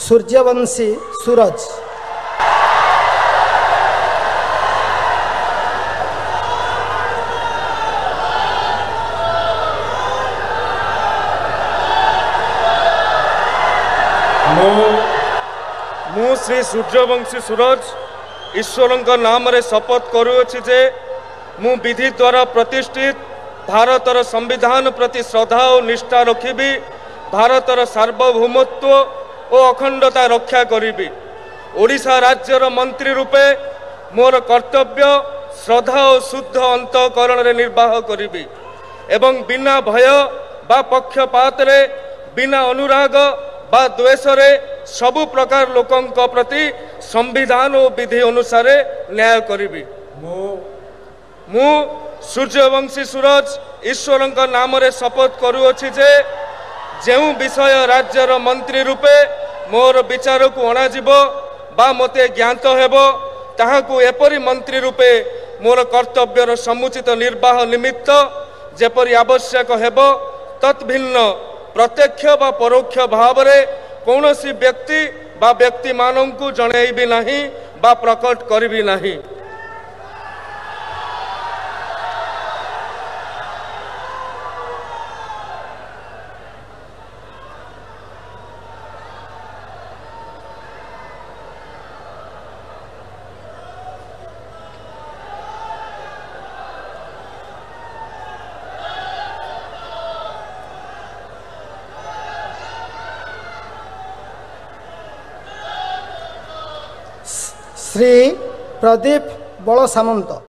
सूर्यवंशी सूरज। मु श्री सूर्यवंशी सूरज ईश्वर नाम रे शपथ करुअछि जे मु विधि द्वारा प्रतिष्ठित भारतर संविधान प्रति श्रद्धा और निष्ठा रखिबी, भारतर सार्वभौमत्व और अखंडता रक्षा करिबी। ओडिशा राज्यर मंत्री रूपे मोर कर्तव्य श्रद्धा और शुद्ध अंतःकरण रे निर्वाह करिबी एवं बिना भय बा पक्षपात रे बिना अनुराग बा द्वेष रे सबु प्रकार लोकंक प्रति संविधान और विधि अनुसार न्याय करिबी। मु सूर्यवंशी सूरज ईश्वर नाम रे शपथ करुअछि जे जेउ विषय राज्यर मंत्री रूपे मोर विचार को अणाजिब बा मते ज्ञात हेबो ताहाकु एपरि मंत्री रूपे मोर कर्तव्यर समुचित निर्वाह निमित्त जेपरि आवश्यक हेबो तत्भिन्न प्रत्यक्ष बा परोक्ष भाव रे कौनसी व्यक्ति बा व्यक्ति मानंकु जणैबी नाही बा प्रकट करिबी नाही। श्री प्रदीप बल सामंत।